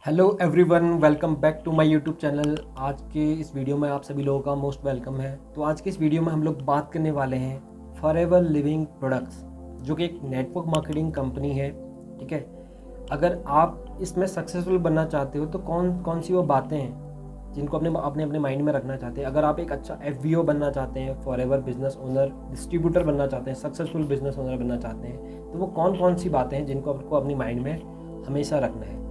Hello everyone, welcome back to my YouTube channel. आज के इस वीडियो में आप सभी लोगों का मोस्ट वेलकम है। तो आज के इस वीडियो में हम लोग बात करने वाले हैं फॉरएवर लिविंग प्रोडक्ट्स, जो कि एक नेटवर्क मार्केटिंग कंपनी है। ठीक है, अगर आप इसमें सक्सेसफुल बनना चाहते हो तो कौन कौन सी वो बातें हैं जिनको अपने माइंड में रखना चाहते हैं। अगर आप एक अच्छा FBO बनना चाहते हैं, फॉरएवर बिजनेस ओनर, डिस्ट्रीब्यूटर बनना चाहते हैं, सक्सेसफुल बिजनेस ओनर बनना चाहते हैं, तो वो कौन कौन सी बातें हैं जिनको आपको अपनी माइंड में हमेशा रखना है।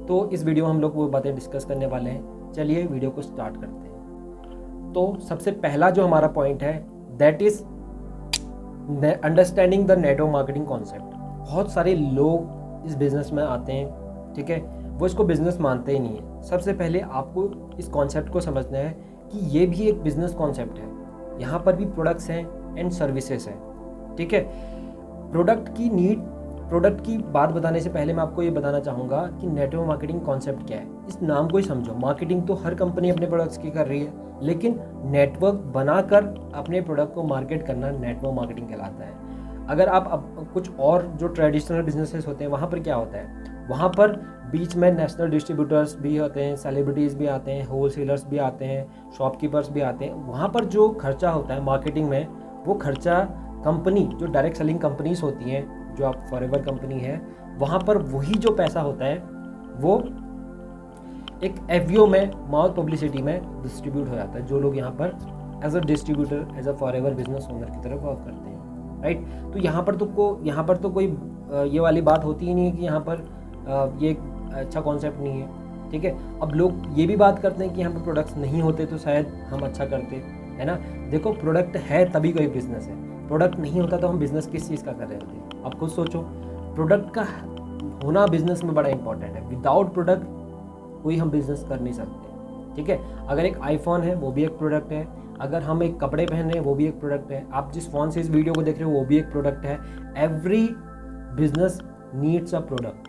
तो इस वीडियो में हम लोग वो बातें डिस्कस करने वाले हैं। चलिए वीडियो को स्टार्ट करते हैं। तो सबसे पहला जो हमारा पॉइंट है that is understanding the network marketing concept. बहुत सारे लोग इस बिजनेस में आते हैं, ठीक है, वो इसको बिजनेस मानते ही नहीं है। सबसे पहले आपको इस कॉन्सेप्ट को समझना है कि ये भी एक बिजनेस कॉन्सेप्ट है। यहाँ पर भी प्रोडक्ट्स हैं एंड सर्विसेज हैं, ठीक है। प्रोडक्ट की बात बताने से पहले मैं आपको ये बताना चाहूँगा कि नेटवर्क मार्केटिंग कॉन्सेप्ट क्या है। इस नाम को ही समझो। मार्केटिंग तो हर कंपनी अपने प्रोडक्ट्स की कर रही है, लेकिन नेटवर्क बनाकर अपने प्रोडक्ट को मार्केट करना नेटवर्क मार्केटिंग कहलाता है। अगर आप अब कुछ और जो ट्रेडिशनल बिजनेसेस होते हैं, वहाँ पर क्या होता है, वहाँ पर बीच में नेशनल डिस्ट्रीब्यूटर्स भी होते हैं, सेलिब्रिटीज़ भी आते हैं, होलसेलर्स भी आते हैं, शॉपकीपर्स भी आते हैं। वहाँ पर जो खर्चा होता है मार्केटिंग में, वो खर्चा कंपनी, जो डायरेक्ट सेलिंग कंपनीज होती हैं, जो आप फॉरएवर कंपनी है, वहाँ पर वही जो पैसा होता है वो एक FBO में, माउथ पब्लिसिटी में डिस्ट्रीब्यूट हो जाता है। जो लोग यहाँ पर as a distributor, as a forever business owner की तरफ वर्क करते हैं, राइट। तो यहाँ पर तो कोई ये वाली बात होती ही नहीं है कि यहाँ पर ये अच्छा कॉन्सेप्ट नहीं है, ठीक है। अब लोग ये भी बात करते हैं कि यहाँ पर प्रोडक्ट्स नहीं होते तो शायद हम अच्छा करते, है ना। देखो, प्रोडक्ट है तभी कोई बिजनेस है। प्रोडक्ट नहीं होता तो हम बिजनेस किस चीज़ का कर रहे होते। आप खुद सोचो, प्रोडक्ट का होना बिजनेस में बड़ा इंपॉर्टेंट है। विदाउट प्रोडक्ट कोई हम बिजनेस कर नहीं सकते, ठीक है। अगर एक आईफोन है वो भी एक प्रोडक्ट है, अगर हम एक कपड़े पहन रहे हैं वो भी एक प्रोडक्ट है, आप जिस फोन से इस वीडियो को देख रहे हो वो भी एक प्रोडक्ट है। Every business needs a product,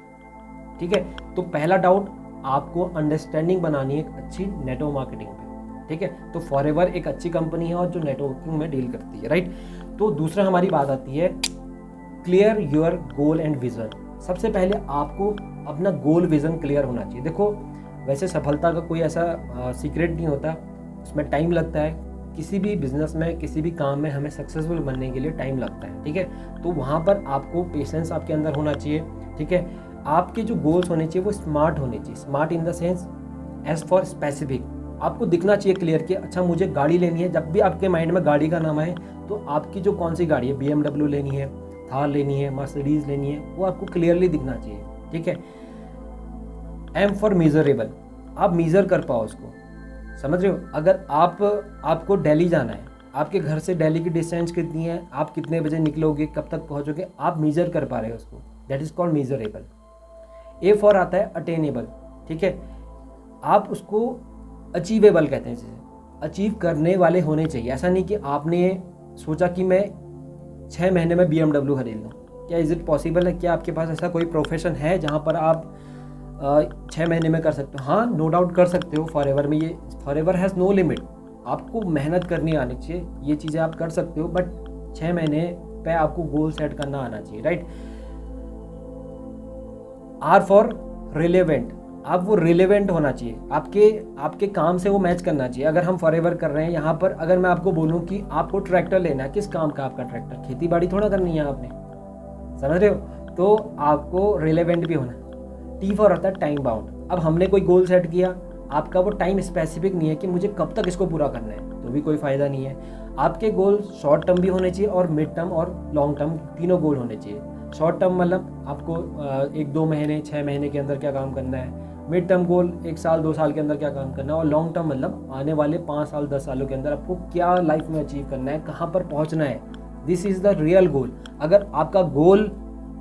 ठीक है। तो पहला डाउट, आपको अंडरस्टैंडिंग बनानी है एक अच्छी नेटवर्क मार्केटिंग पे, ठीक है। तो फॉरएवर एक अच्छी कंपनी है और जो नेटवर्किंग में डील करती है, राइट। तो दूसरा हमारी बात आती है clear your goal and vision. सबसे पहले आपको अपना गोल विजन क्लियर होना चाहिए। देखो, वैसे सफलता का कोई ऐसा सीक्रेट नहीं होता, उसमें टाइम लगता है। किसी भी बिजनेस में, किसी भी काम में हमें सक्सेसफुल बनने के लिए टाइम लगता है, ठीक है। तो वहाँ पर आपको पेशेंस आपके अंदर होना चाहिए, ठीक है। आपके जो गोल्स होने चाहिए वो स्मार्ट होने चाहिए। Smart in the sense as for specific. आपको दिखना चाहिए क्लियर कि अच्छा मुझे गाड़ी लेनी है। जब भी आपके माइंड में गाड़ी का नाम आए तो आपकी जो कौन सी गाड़ी है, BMW लेनी है, थार लेनी है, मर्सिडीज लेनी है, वो आपको क्लियरली दिखना चाहिए, ठीक है। M फॉर मेजरेबल, आप मेजर कर पाओ उसको, समझ रहे हो। अगर आपको दिल्ली जाना है, आपके घर से दिल्ली की डिस्टेंस कितनी है, आप कितने बजे निकलोगे, कब तक पहुंचोगे, आप मेजर कर पा रहे हो उसको, that is called measurable. A for आता है अटेनेबल, ठीक है। आप उसको अचीवेबल कहते हैं, जिसे अचीव करने वाले होने चाहिए। ऐसा नहीं कि आपने सोचा कि मैं 6 महीने में BMW खरीद लूँ। क्या इज़ इट पॉसिबल है? क्या आपके पास ऐसा कोई प्रोफेशन है जहाँ पर आप 6 महीने में कर सकते हो? हाँ, नो डाउट कर सकते हो। फॉरएवर में, ये फॉरएवर हैज़ नो लिमिट। आपको मेहनत करनी आनी चाहिए, ये चीज़ें आप कर सकते हो, बट 6 महीने पे आपको गोल सेट करना आना चाहिए, राइट। R फॉर रिलेवेंट, आप वो रिलेवेंट होना चाहिए, आपके काम से वो मैच करना चाहिए। अगर हम फॉरएवर कर रहे हैं, यहाँ पर अगर मैं आपको बोलूँ कि आपको ट्रैक्टर लेना है, किस काम का आपका ट्रैक्टर? खेती बाड़ी थोड़ा करनी है आपने, समझ रहे हो। तो आपको रिलेवेंट भी होना है। T फॉर आता है टाइम बाउंड। अब हमने कोई गोल सेट किया, आपका वो टाइम स्पेसिफिक नहीं है कि मुझे कब तक इसको पूरा करना है, तो भी कोई फ़ायदा नहीं है। आपके गोल शॉर्ट टर्म भी होने चाहिए और मिड टर्म और लॉन्ग टर्म, तीनों गोल होने चाहिए। शॉर्ट टर्म मतलब आपको 1-2 महीने, 6 महीने के अंदर क्या काम करना है। मिड टर्म गोल 1 साल 2 साल के अंदर क्या काम करना है। और लॉन्ग टर्म मतलब आने वाले 5 साल 10 सालों के अंदर आपको क्या लाइफ में अचीव करना है, कहाँ पर पहुँचना है। दिस इज़ द रियल गोल। अगर आपका गोल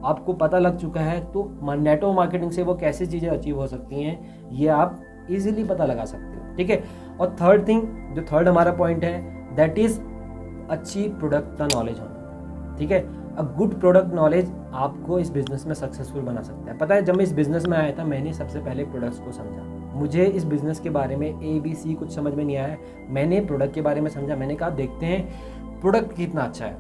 आपको पता लग चुका है तो नेटवर्क मार्केटिंग से वो कैसे चीज़ें अचीव हो सकती हैं, ये आप इजीली पता लगा सकते हो, ठीक है। और थर्ड थिंग, जो थर्ड हमारा पॉइंट है, दैट इज़ अच्छी प्रोडक्ट का नॉलेज होना, ठीक है। अ गुड प्रोडक्ट नॉलेज आपको इस बिज़नेस में सक्सेसफुल बना सकता है। पता है, जब मैं इस बिज़नेस में आया था, मैंने सबसे पहले प्रोडक्ट्स को समझा। मुझे इस बिज़नेस के बारे में ABC कुछ समझ में नहीं आया। मैंने प्रोडक्ट के बारे में समझा। मैंने कहा देखते हैं प्रोडक्ट कितना अच्छा है,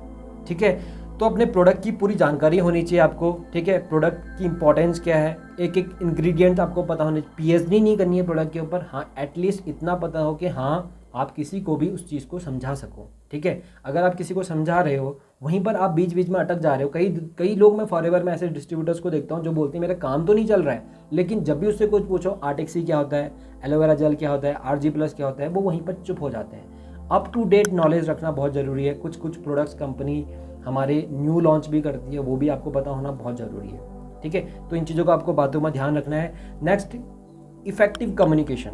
ठीक है। तो अपने प्रोडक्ट की पूरी जानकारी होनी चाहिए आपको, ठीक है। प्रोडक्ट की इंपॉर्टेंस क्या है, एक एक इंग्रेडिएंट आपको पता होने चाहिए। पीएचडी नहीं करनी है प्रोडक्ट के ऊपर, हाँ एटलीस्ट इतना पता हो कि हाँ आप किसी को भी उस चीज़ को समझा सको, ठीक है। अगर आप किसी को समझा रहे हो, वहीं पर आप बीच बीच में अटक जा रहे हो। कई लोग, मैं फॉरएवर में ऐसे डिस्ट्रीब्यूटर्स को देखता हूँ जो बोलते हैं मेरा काम तो नहीं चल रहा है, लेकिन जब भी उससे कुछ पूछो आर्टिक्सी क्या होता है, एलोवेरा जेल क्या होता है, RG+ क्या होता है, वो वहीं पर चुप हो जाते हैं। अप टू डेट नॉलेज रखना बहुत ज़रूरी है। कुछ प्रोडक्ट्स कंपनी हमारे न्यू लॉन्च भी करती है, वो भी आपको पता होना बहुत ज़रूरी है, ठीक है। तो इन चीज़ों को आपको बातों में ध्यान रखना है। Next, effective communication.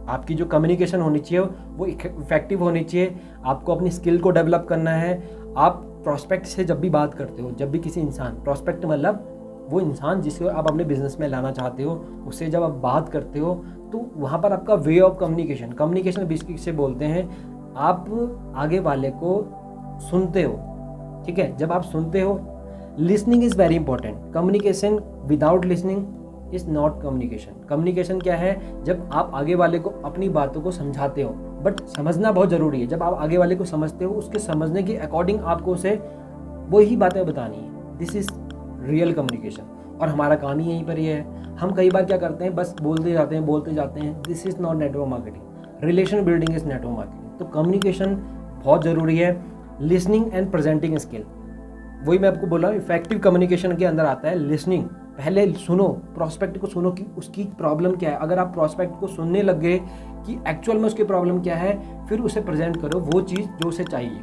आपकी जो कम्युनिकेशन होनी चाहिए वो इफेक्टिव होनी चाहिए। आपको अपनी स्किल को डेवलप करना है। आप प्रॉस्पेक्ट से जब भी बात करते हो, जब भी किसी इंसान, प्रॉस्पेक्ट मतलब वो इंसान जिसको आप अपने बिजनेस में लाना चाहते हो, उससे जब आप बात करते हो तो वहाँ पर आपका वे ऑफ कम्युनिकेशन बेसिकली से बोलते हैं, आप आगे वाले को सुनते हो, ठीक है। जब आप सुनते हो, listening is very important. Communication without listening is not communication. Communication क्या है, जब आप आगे वाले को अपनी बातों को समझाते हो, बट समझना बहुत ज़रूरी है। जब आप आगे वाले को समझते हो, उसके समझने के अकॉर्डिंग आपको उसे वही बातें बतानी है। दिस इज़ रियल कम्युनिकेशन, और हमारा काम ही यहीं पर ही है। हम कई बार क्या करते हैं, बस बोलते जाते हैं। This is not network marketing. Relation building is network marketing. तो कम्युनिकेशन बहुत ज़रूरी है। लिसनिंग एंड प्रेजेंटिंग स्किल, वही मैं आपको बोला, इफेक्टिव कम्युनिकेशन के अंदर आता है लिसनिंग। पहले सुनो, प्रॉस्पेक्ट को सुनो कि उसकी प्रॉब्लम क्या है। अगर आप प्रॉस्पेक्ट को सुनने लग गए कि एक्चुअल में उसकी प्रॉब्लम क्या है, फिर उसे प्रेजेंट करो वो चीज़ जो उसे चाहिए।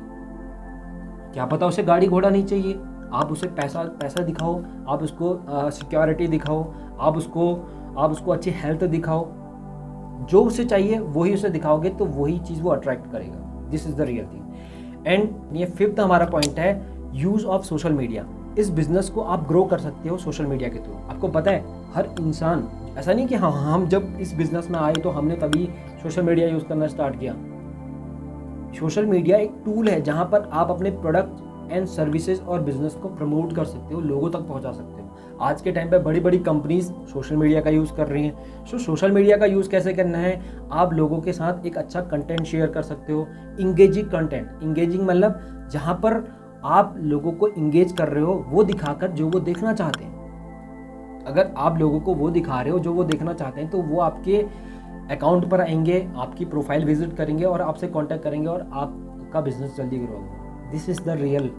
क्या पता उसे गाड़ी घोड़ा नहीं चाहिए, आप उसे पैसा दिखाओ, आप उसको सिक्योरिटी दिखाओ, आप उसको अच्छी हेल्थ दिखाओ। जो उसे चाहिए वही उसे दिखाओगे तो वही चीज़ वो अट्रैक्ट करेगा। This is the real thing. And ये 5th हमारा पॉइंट है, यूज़ ऑफ सोशल मीडिया। इस बिज़नेस को आप ग्रो कर सकते हो सोशल मीडिया के थ्रू। आपको पता है हर इंसान, ऐसा नहीं कि हाँ हम जब इस बिज़नेस में आए तो हमने तभी सोशल मीडिया यूज़ करना स्टार्ट किया। सोशल मीडिया एक टूल है जहाँ पर आप अपने प्रोडक्ट एंड सर्विसेज और बिजनेस को प्रमोट कर सकते हो, लोगों तक पहुँचा सकते हो। आज के टाइम पे बड़ी बड़ी कंपनीज सोशल मीडिया का यूज़ कर रही हैं। सो सोशल मीडिया का यूज़ कैसे करना है, आप लोगों के साथ एक अच्छा कंटेंट शेयर कर सकते हो। इंगेजिंग कंटेंट, इंगेजिंग मतलब जहाँ पर आप लोगों को इंगेज कर रहे हो वो दिखाकर जो वो देखना चाहते हैं। अगर आप लोगों को वो दिखा रहे हो जो वो देखना चाहते हैं, तो वो आपके अकाउंट पर आएंगे, आपकी प्रोफाइल विजिट करेंगे और आपसे कांटेक्ट करेंगे और आपका बिजनेस जल्दी ग्रो होगा। दिस इज़ द रियल,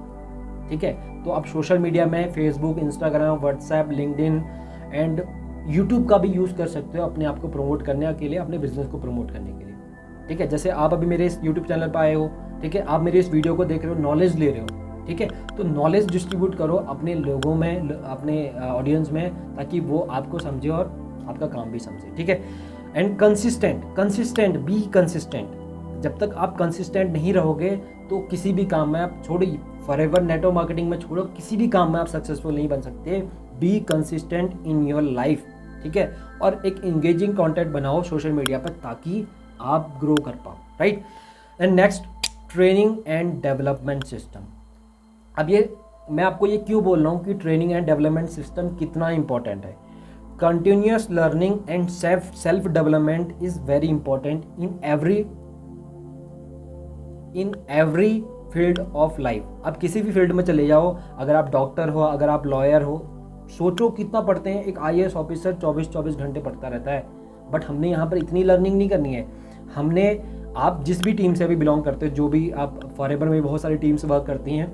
ठीक है। तो आप सोशल मीडिया में Facebook, Instagram, WhatsApp, LinkedIn and YouTube का भी यूज़ कर सकते हो अपने आप को प्रमोट करने के लिए, अपने बिजनेस को प्रमोट करने के लिए, ठीक है। जैसे आप अभी मेरे इस यूट्यूब चैनल पर आए हो, ठीक है, आप मेरे इस वीडियो को देख रहे हो, नॉलेज ले रहे हो, ठीक है। तो नॉलेज डिस्ट्रीब्यूट करो अपने लोगों में, अपने ऑडियंस में, ताकि वो आपको समझे और आपका काम भी समझे, ठीक है। And consistent, be consistent. जब तक आप कंसिस्टेंट नहीं रहोगे तो किसी भी काम में आप छोड़िए, फॉरएवर नेटवर्क मार्केटिंग में छोड़ो, किसी भी काम में आप सक्सेसफुल नहीं बन सकते। Be consistent in your life, ठीक है। और एक इंगेजिंग कंटेंट बनाओ सोशल मीडिया पर ताकि आप ग्रो कर पाओ, right. And next, training and development system. अब ये मैं आपको ये क्यों बोल रहा हूँ कि ट्रेनिंग एंड डेवलपमेंट सिस्टम कितना इंपॉर्टेंट है। Continuous learning and self development is very important in every field of life. आप किसी भी फील्ड में चले जाओ, अगर आप डॉक्टर हो, अगर आप लॉयर हो, सोचो कितना पढ़ते हैं। एक IAS ऑफिसर 24 घंटे पढ़ता रहता है, बट हमने यहाँ पर इतनी लर्निंग नहीं करनी है। हमने, आप जिस भी टीम से अभी बिलोंग करते हो, जो भी आप फॉरएवर में बहुत सारी टीम्स वर्क करती हैं,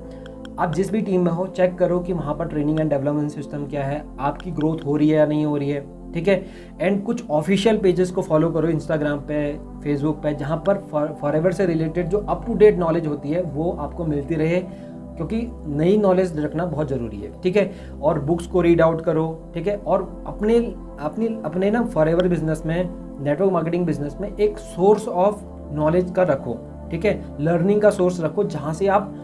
आप जिस भी टीम में हो, चेक करो कि वहाँ पर ट्रेनिंग एंड डेवलपमेंट सिस्टम क्या है, आपकी ग्रोथ हो रही है या नहीं हो रही है, ठीक है। एंड कुछ ऑफिशियल पेजेस को फॉलो करो इंस्टाग्राम पे, फेसबुक पे, जहाँ पर फॉरएवर से रिलेटेड जो अप टू डेट नॉलेज होती है वो आपको मिलती रहे, क्योंकि नई नॉलेज रखना बहुत ज़रूरी है, ठीक है। और बुक्स को रीड आउट करो, ठीक है। और अपने ना फॉरएवर बिजनेस में, नेटवर्क मार्केटिंग बिजनेस में एक सोर्स ऑफ नॉलेज का रखो, ठीक है। लर्निंग का सोर्स रखो जहाँ से आप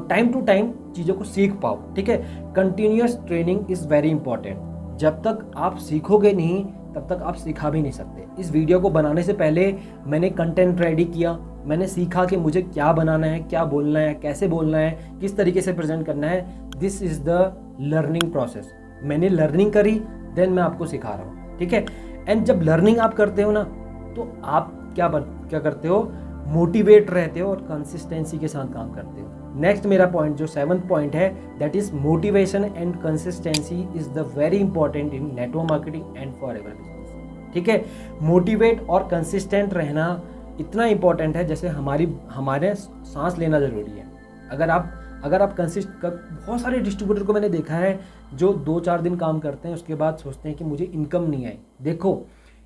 टाइम टू टाइम चीज़ों को सीख पाओ, ठीक है। Continuous training is very important. जब तक आप सीखोगे नहीं तब तक आप सिखा भी नहीं सकते। इस वीडियो को बनाने से पहले मैंने कंटेंट रेडी किया, मैंने सीखा कि मुझे क्या बनाना है, क्या बोलना है, कैसे बोलना है, किस तरीके से प्रेजेंट करना है। This is the learning process. मैंने लर्निंग करी, देन मैं आपको सिखा रहा हूँ, ठीक है। एंड जब लर्निंग आप करते हो ना, तो आप क्या करते हो, मोटिवेट रहते हो और कंसिस्टेंसी के साथ काम करते हो। नेक्स्ट मेरा पॉइंट जो 7th पॉइंट है, that is motivation and consistency is the very important in network marketing and for ever business. ठीक है, मोटिवेट और कंसिस्टेंट रहना इतना इंपॉर्टेंट है जैसे हमारे सांस लेना जरूरी है। अगर आप बहुत सारे डिस्ट्रीब्यूटर को मैंने देखा है जो 2-4 दिन काम करते हैं, उसके बाद सोचते हैं कि मुझे इनकम नहीं आई। देखो,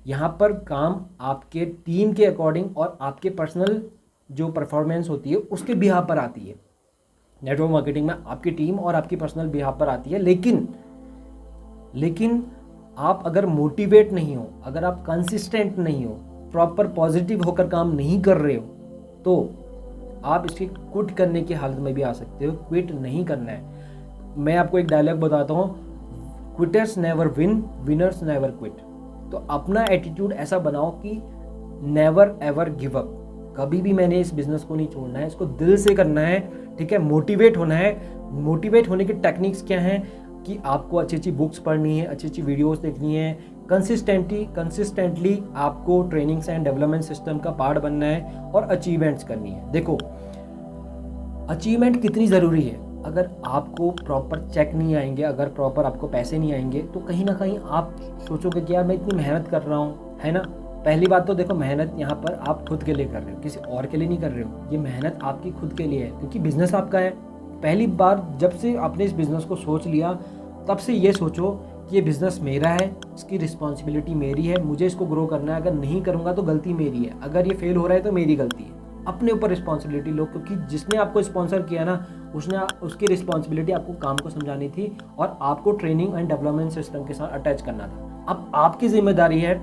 यहाँ पर काम आपके टीम के अकॉर्डिंग और आपके पर्सनल जो परफॉर्मेंस होती है उसके बिहाफ पर आती है। नेटवर्क मार्केटिंग में आपकी टीम और आपकी पर्सनल बिहाफ पर आती है, लेकिन आप अगर मोटिवेट नहीं हो, अगर आप कंसिस्टेंट नहीं हो, प्रॉपर पॉजिटिव होकर काम नहीं कर रहे हो, तो आप इसके क्विट करने की हालत में भी आ सकते हो। क्विट नहीं करना है। मैं आपको एक डायलॉग बताता हूँ, quitters never win, winners never quit. तो अपना एटीट्यूड ऐसा बनाओ कि नेवर एवर गिव अप। कभी भी मैंने इस बिजनेस को नहीं छोड़ना है, इसको दिल से करना है। ठीक है, मोटिवेट होना है। मोटिवेट होने की टेक्निक्स क्या हैं कि आपको अच्छी अच्छी बुक्स पढ़नी है, अच्छी अच्छी वीडियोस देखनी है, कंसिस्टेंटली आपको ट्रेनिंग्स एंड डेवलपमेंट सिस्टम का पार्ट बनना है और अचीवमेंट्स करनी है। देखो, अचीवमेंट कितनी ज़रूरी है। अगर आपको प्रॉपर चेक नहीं आएंगे, अगर प्रॉपर आपको पैसे नहीं आएंगे, तो कहीं ना कहीं आप सोचोगे कि यार मैं इतनी मेहनत कर रहा हूँ, है ना। पहली बात तो देखो, मेहनत यहाँ पर आप खुद के लिए कर रहे हो, किसी और के लिए नहीं कर रहे हो। ये मेहनत आपकी खुद के लिए है, क्योंकि बिजनेस आपका है। पहली बार जब से आपने इस बिज़नेस को सोच लिया, तब से ये सोचो कि ये बिज़नेस मेरा है, इसकी रिस्पॉन्सिबिलिटी मेरी है, मुझे इसको ग्रो करना है। अगर नहीं करूँगा तो गलती मेरी है, अगर ये फेल हो रहा है तो मेरी गलती है। अपने ऊपर रिस्पॉन्सिबिलिटी लो, क्योंकि जिसने आपको स्पॉन्सर किया ना, उसकी रिस्पॉन्सिबिलिटी आपको काम को समझानी थी और आपको ट्रेनिंग एंड डेवलपमेंट सिस्टम के साथ अटैच करना था। अब आपकी जिम्मेदारी है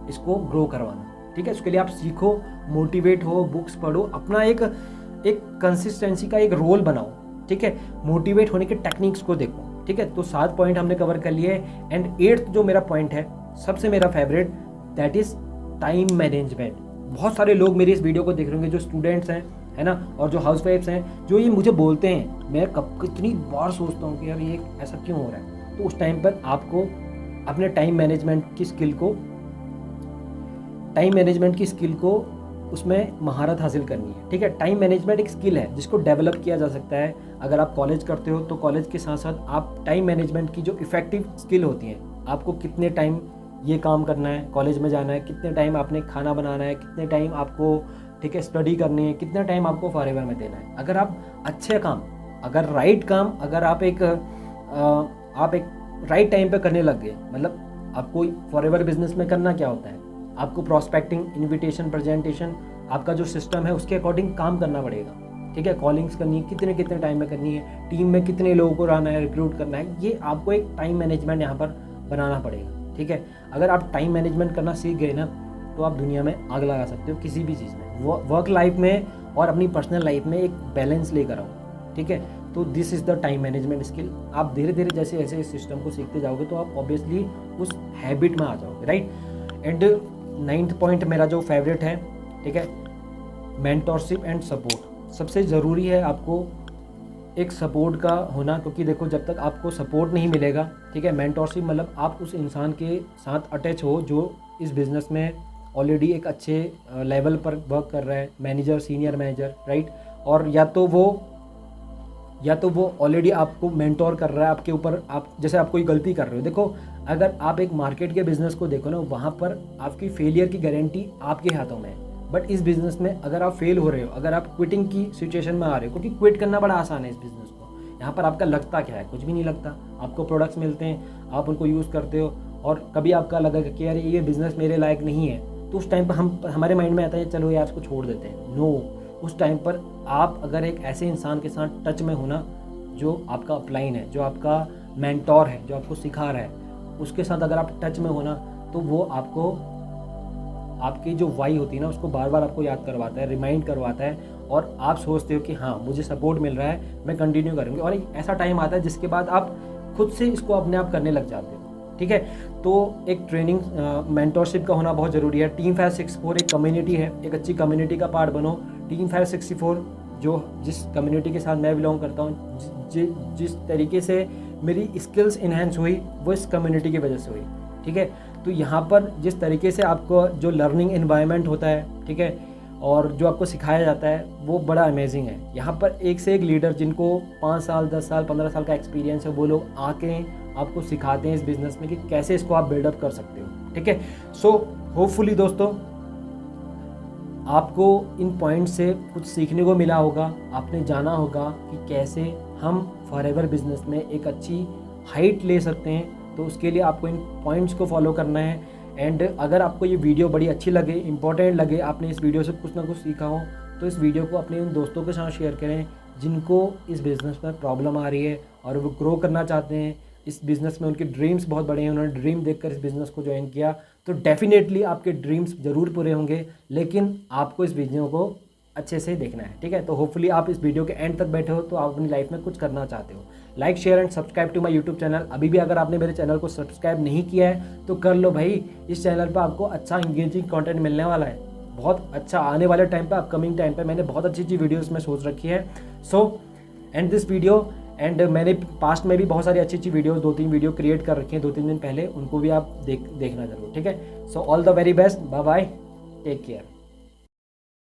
इसको ग्रो करवाना। ठीक है, उसके लिए आप सीखो, मोटिवेट हो, बुक्स पढ़ो, अपना एक कंसिस्टेंसी का एक रोल बनाओ। ठीक है, मोटिवेट होने के टेक्निक्स को देखो। ठीक है, तो 7 पॉइंट हमने कवर कर लिए। एंड 8th जो मेरा पॉइंट है, सबसे मेरा favourite, that is time management. बहुत सारे लोग मेरे इस वीडियो को देख रहे होंगे जो स्टूडेंट्स हैं, है ना, और जो हाउसवाइफ्स हैं, जो ये मुझे बोलते हैं। मैं कितनी बार सोचता हूँ कि यार ये ऐसा क्यों हो रहा है। तो उस टाइम पर आपको अपने टाइम मैनेजमेंट की स्किल को उसमें महारत हासिल करनी है। ठीक है, टाइम मैनेजमेंट एक स्किल है जिसको डेवलप किया जा सकता है। अगर आप कॉलेज करते हो तो कॉलेज के साथ साथ आप टाइम मैनेजमेंट की जो इफेक्टिव स्किल होती हैं, आपको कितने टाइम ये काम करना है, कॉलेज में जाना है, कितने टाइम आपने खाना बनाना है, कितने टाइम आपको, ठीक है, स्टडी करनी है, कितना टाइम आपको फॉरएवर में देना है। अगर आप अच्छे काम, अगर राइट काम, अगर आप एक राइट टाइम पे करने लग गए, मतलब आपको फॉरएवर बिजनेस में करना क्या होता है, आपको प्रॉस्पेक्टिंग, इन्विटेशन, प्रेजेंटेशन, आपका जो सिस्टम है उसके अकॉर्डिंग काम करना पड़ेगा। ठीक है, कॉलिंग्स करनी है, कितने टाइम में करनी है, टीम में कितने लोगों को रहना है, रिक्रूट करना है, ये आपको एक टाइम मैनेजमेंट यहाँ पर बनाना पड़ेगा। ठीक है, अगर आप टाइम मैनेजमेंट करना सीख गए ना, तो आप दुनिया में आग लगा सकते हो किसी भी चीज़ में, वर्क लाइफ में और अपनी पर्सनल लाइफ में एक बैलेंस लेकर आओ। ठीक है, तो this is the time management skill. आप धीरे धीरे जैसे ऐसे इस सिस्टम को सीखते जाओगे तो आप ऑब्वियसली उस हैबिट में आ जाओगे, राइट। एंड 9th पॉइंट मेरा जो फेवरेट है, ठीक है, मेंटोरशिप एंड सपोर्ट। सबसे ज़रूरी है आपको एक सपोर्ट का होना, क्योंकि देखो जब तक आपको सपोर्ट नहीं मिलेगा, ठीक है, मेंटोरशिप मतलब आप उस इंसान के साथ अटैच हो जो इस बिज़नेस में ऑलरेडी एक अच्छे लेवल पर वर्क कर रहा है, मैनेजर, सीनियर मैनेजर, राइट। और या तो वो ऑलरेडी आपको मेंटोर कर रहा है आपके ऊपर। आप जैसे आप कोई गलती कर रहे हो, देखो अगर आप एक मार्केट के बिज़नेस को देखो ना, वहाँ पर आपकी फेलियर की गारंटी आपके हाथों में है। बट इस बिज़नेस में अगर आप फेल हो रहे हो, अगर आप क्विटिंग की सिचुएशन में आ रहे हो, क्योंकि क्विट करना बड़ा आसान है इस बिज़नेस को, यहाँ पर आपका लगता क्या है, कुछ भी नहीं लगता। आपको प्रोडक्ट्स मिलते हैं, आप उनको यूज़ करते हो, और कभी आपका लगा कि यार ये बिज़नेस मेरे लायक नहीं है, तो उस टाइम पर हमारे माइंड में आता है चलो यार इसको छोड़ देते हैं। नो, उस टाइम पर आप अगर एक ऐसे इंसान के साथ टच में हो ना, जो आपका अपलाइन है, जो आपका मेंटोर है, जो आपको सिखा रहा है, उसके साथ अगर आप टच में हो ना, तो वो आपको आपकी जो वाई होती है ना, उसको बार बार आपको याद करवाता है, रिमाइंड करवाता है, और आप सोचते हो कि हाँ मुझे सपोर्ट मिल रहा है, मैं कंटिन्यू करूँगी। और एक ऐसा टाइम आता है जिसके बाद आप खुद से इसको अपने आप करने लग जाते हो। ठीक है, तो एक ट्रेनिंग मेंटोरशिप का होना बहुत ज़रूरी है। टीम 564 एक कम्युनिटी है, एक अच्छी कम्युनिटी का पार्ट बनो। टीम 564 जिस कम्युनिटी के साथ मैं बिलोंग करता हूँ, जिस तरीके से मेरी स्किल्स इन्हेंस हुई वो इस कम्युनिटी की वजह से हुई। ठीक है, तो यहाँ पर जिस तरीके से आपको जो लर्निंग एनवायरनमेंट होता है, ठीक है, और जो आपको सिखाया जाता है वो बड़ा अमेजिंग है। यहाँ पर एक से एक लीडर जिनको 5 साल 10 साल 15 साल का एक्सपीरियंस है, वो लोग आके आपको सिखाते हैं इस बिज़नेस में कि कैसे इसको आप बिल्डअप कर सकते हो। ठीक है, सो होपफुली दोस्तों आपको इन पॉइंट से कुछ सीखने को मिला होगा। आपने जाना होगा कि कैसे हम फॉरएवर बिजनेस में एक अच्छी हाइट ले सकते हैं। तो उसके लिए आपको इन पॉइंट्स को फॉलो करना है। एंड अगर आपको ये वीडियो बड़ी अच्छी लगे, इंपॉर्टेंट लगे, आपने इस वीडियो से कुछ ना कुछ सीखा हो, तो इस वीडियो को अपने उन दोस्तों के साथ शेयर करें जिनको इस बिज़नेस में प्रॉब्लम आ रही है और वो ग्रो करना चाहते हैं इस बिज़नेस में। उनके ड्रीम्स बहुत बड़े हैं, उन्होंने ड्रीम देखकर इस बिज़नेस को ज्वाइन किया। तो डेफिनेटली आपके ड्रीम्स ज़रूर पूरे होंगे, लेकिन आपको इस वीडियो को अच्छे से देखना है। ठीक है, तो होपफुली आप इस वीडियो के एंड तक बैठे हो तो आप अपनी लाइफ में कुछ करना चाहते हो। Like share and subscribe to my YouTube channel. अभी भी अगर आपने मेरे चैनल को सब्सक्राइब नहीं किया है तो कर लो भाई। इस चैनल पर आपको अच्छा इंगेजिंग कंटेंट मिलने वाला है, बहुत अच्छा। आने वाले टाइम पे, अपकमिंग टाइम पे मैंने बहुत अच्छी अच्छी वीडियोस में सोच रखी है। So and this video and मैंने पास्ट में भी बहुत सारी अच्छी अच्छी वीडियोस 2-3 वीडियो क्रिएट कर रखी हैं 2-3 दिन पहले, उनको भी आप देखना जरूर। ठीक है, so all the very best, bye bye, take care.